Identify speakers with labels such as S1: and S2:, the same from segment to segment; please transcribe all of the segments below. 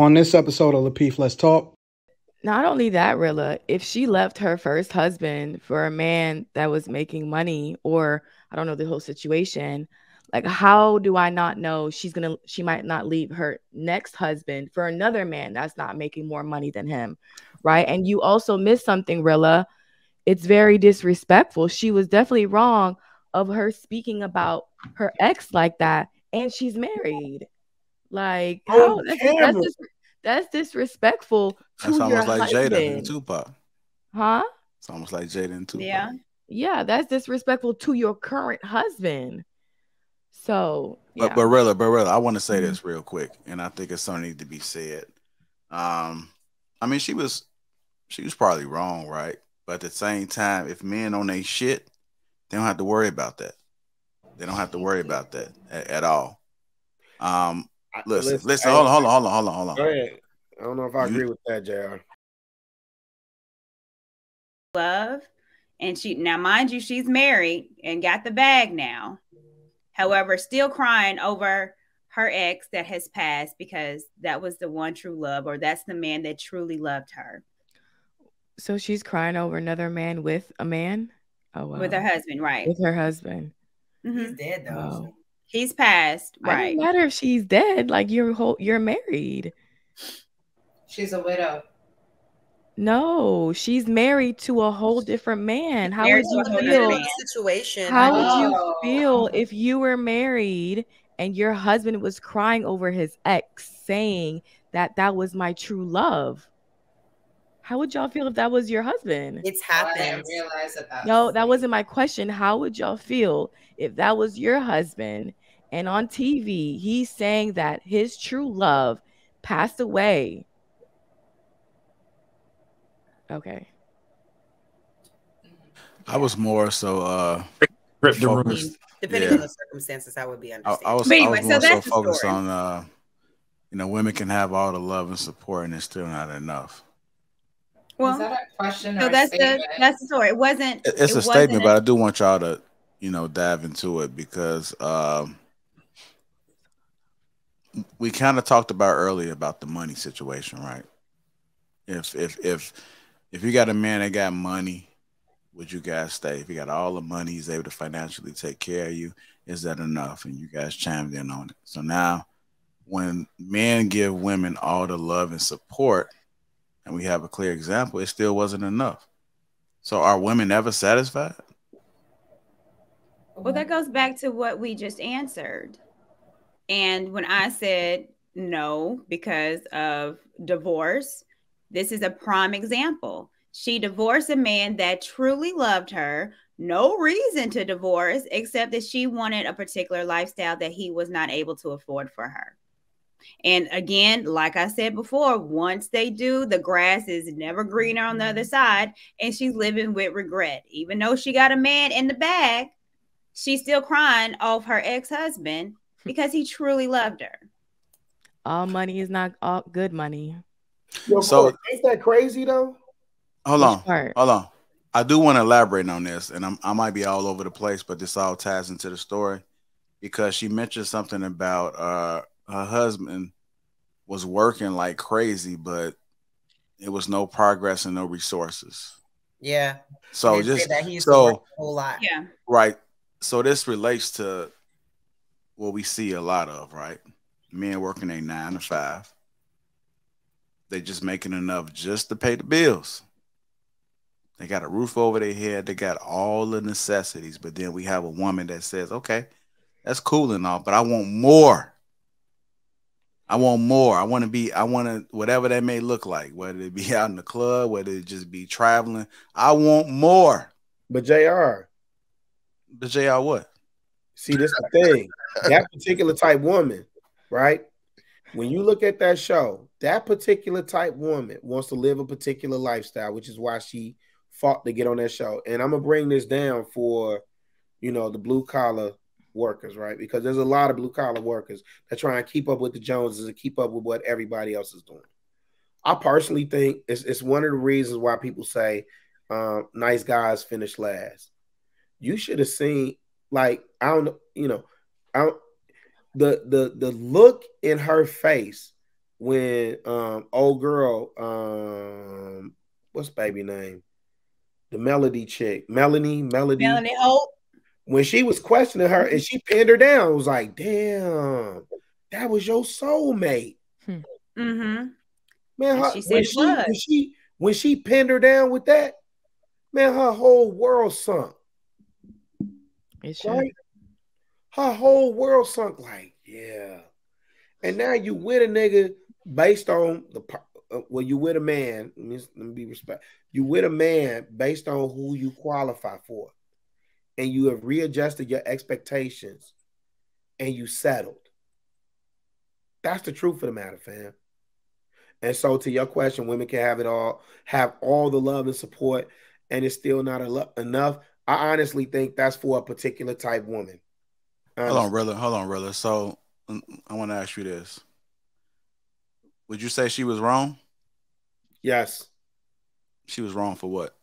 S1: On this episode of Lapeef, Let's Talk.
S2: Not only that, Rilla, if she left her first husband for a man that was making money, or I don't know the whole situation, like how do I not know she might not leave her next husband for another man that's not making more money than him, right? And you also missed something, Rilla. It's very disrespectful. She was definitely wrong of her speaking about her ex like that, and she's married. Like how that's disrespectful
S3: That's
S2: to your
S3: almost like Jada and
S2: husband.
S3: Tupac.
S2: Huh?
S3: It's almost like Jada and Tupac.
S4: Yeah.
S2: Yeah, that's disrespectful to your current husband. So, yeah.
S3: But Rilla, I want to say this real quick, and I think it's something that needs to be said. I mean, she was probably wrong, right? But at the same time, if men on their shit, they don't have to worry about that. They don't have to worry about that at all. Listen, hold on.
S5: Go ahead. I don't know if I agree with that, JR.
S4: Love, and now, mind you, she's married and got the bag now. However, still crying over her ex that has passed because that was the one true love, or that's the man that truly loved her.
S2: So she's crying over another man with a man? Oh, wow.
S4: With her husband, right?
S2: With her husband.
S4: Mm-hmm.
S6: He's dead though.
S4: Wow. He's passed, right?
S2: It doesn't matter if she's dead. Like you're married.
S6: She's a widow.
S2: No, she's married to a whole different man. How would you feel?
S6: Situation.
S2: How would you feel if you were married and your husband was crying over his ex, saying that was my true love? How would y'all feel if that was your husband?
S6: It's happened.
S7: I didn't realize that.
S2: No, that wasn't my question. How would y'all feel if that was your husband and on TV he's saying that his true love passed away? Okay.
S3: I was more so
S6: focused. Depending on the circumstances, I would be understanding.
S3: I was more so focused on women can have all the love and support and it's still not enough.
S4: Well,
S7: is that a question?
S4: So that's the story. It wasn't.
S3: It's a statement, but I do want y'all to dive into it because we kind of talked about earlier about the money situation, right? If you got a man that got money, would you guys stay? If you got all the money, he's able to financially take care of you. Is that enough? And you guys chimed in on it. So now, when men give women all the love and support, and we have a clear example, it still wasn't enough. So are women ever satisfied?
S4: Well, that goes back to what we just answered. And when I said no because of divorce, this is a prime example. She divorced a man that truly loved her. No reason to divorce except that she wanted a particular lifestyle that he was not able to afford for her. And again, like I said before, once they do, the grass is never greener on the other side, and she's living with regret. Even though she got a man in the bag, she's still crying off her ex-husband because he truly loved her.
S2: All money is not all good money.
S5: Yo, so ain't that crazy though?
S3: Hold on. I do want to elaborate on this, and I might be all over the place, but this all ties into the story because she mentioned something about her husband was working like crazy, but it was no progress and no resources.
S6: Yeah.
S3: So
S6: just that he used
S3: to
S6: work a whole lot.
S4: Yeah.
S3: Right. So this relates to what we see a lot of, right? Men working a 9 to 5. They just making enough just to pay the bills. They got a roof over their head. They got all the necessities. But then we have a woman that says, okay, that's cool and all, but I want more. I want more. I want to, whatever that may look like, whether it be out in the club, whether it just be traveling. I want more.
S5: But JR.
S3: But JR what?
S5: See, this is the thing. That particular type woman, right? When you look at that show, that particular type woman wants to live a particular lifestyle, which is why she fought to get on that show. And I'm going to bring this down for, the blue collar workers, right? Because there's a lot of blue collar workers that try and keep up with the Joneses and keep up with what everybody else is doing. I personally think it's one of the reasons why people say nice guys finish last. You should have seen, like, the look in her face when old girl, what's baby name? The Melody chick, Melanie
S4: Holt.
S5: When she was questioning her and she pinned her down, it was like, damn, that was your soulmate.
S4: Mm-hmm.
S5: Man,
S4: she said
S5: when she pinned her down with that, man, her whole world sunk. Right? Her whole world sunk. Like, yeah. And now you with a nigga based on the you with a man. Let me be respectful. You with a man based on who you qualify for, and you have readjusted your expectations, and you settled. That's the truth of the matter, fam. And so, to your question, women can have it all, have all the love and support, and it's still not enough. I honestly think that's for a particular type woman. Honestly.
S3: Hold on, brother. So I want to ask you this. Would you say she was wrong?
S5: Yes.
S3: She was wrong for what?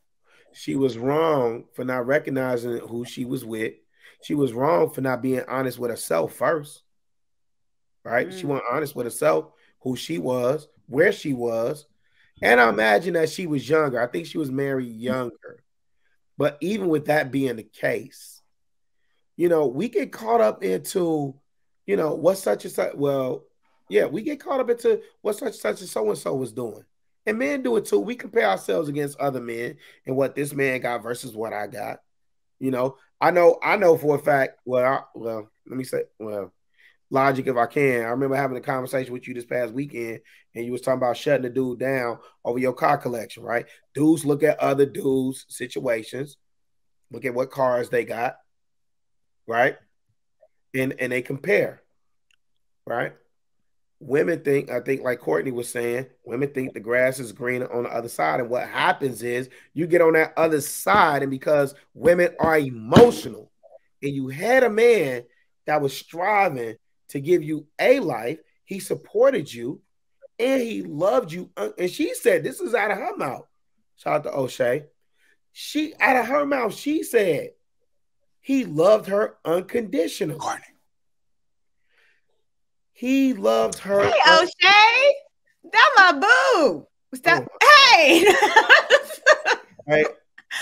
S5: She was wrong for not recognizing who she was with. She was wrong for not being honest with herself first. Right? She wasn't honest with herself, who she was, where she was. And I imagine that she was younger. I think she was married younger. But even with that being the case, you know, we get caught up into, you know, what such and such. Well, yeah, we get caught up into what such and so was doing. And men do it too. We compare ourselves against other men and what this man got versus what I got. You know, I know for a fact. Let me say, logic if I can. I remember having a conversation with you this past weekend, and you was talking about shutting the dude down over your car collection, right? Dudes look at other dudes' situations, look at what cars they got, right? And they compare, right? Women think, I think like Courtney was saying, women think the grass is greener on the other side. And what happens is you get on that other side, and because women are emotional, and you had a man that was striving to give you a life, he supported you, and he loved you. And she said, this is out of her mouth. Shout out to O'Shea. She, out of her mouth, she said, he loved her unconditionally.
S3: Courtney.
S5: He loved her.
S4: Hey, O'Shea, that's my boo. Stop. Oh. Hey.
S5: Hey.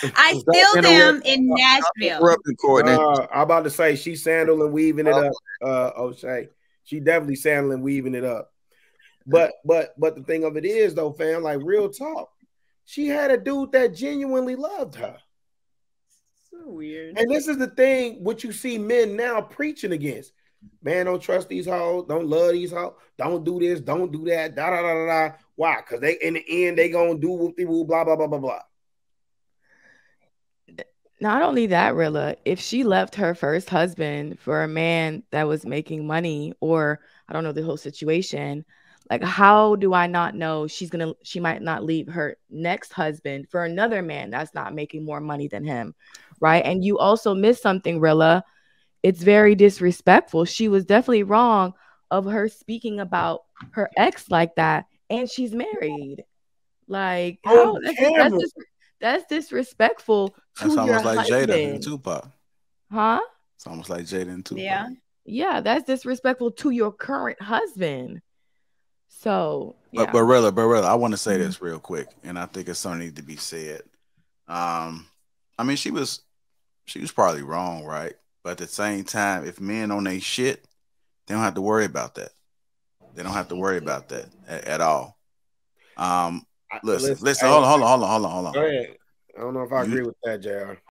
S4: I still am in Nashville.
S5: I'm about to say she's sandal and weaving it up, O'Shea. She definitely sandal and weaving it up. But the thing of it is, though, fam, like real talk, she had a dude that genuinely loved her.
S2: So weird.
S5: And this is the thing, what you see men now preaching against. Man, don't trust these hoes. Don't love these hoes. Don't do this. Don't do that. Da da da da da. Why? Because they in the end they gonna do whoop-de-whoop, blah blah blah blah blah.
S2: Not only that, Rilla, if she left her first husband for a man that was making money, or I don't know the whole situation, like how do I not know she might not leave her next husband for another man that's not making more money than him, right? And you also missed something, Rilla. It's very disrespectful. She was definitely wrong of her speaking about her ex like that, and she's married. Like, how? That's disrespectful to your
S3: almost like
S2: husband.
S3: Jada and Tupac.
S2: Huh?
S3: It's almost like Jada and Tupac.
S4: Yeah.
S2: Yeah, that's disrespectful to your current husband. So, yeah.
S3: But Rilla, I want to say this real quick, and I think it's something that needs to be said. I mean, she was probably wrong, right? But at the same time, if men on their shit, they don't have to worry about that. They don't have to worry about that at all. Listen. Hold on.
S5: Go ahead. I don't know if I agree with that, JR.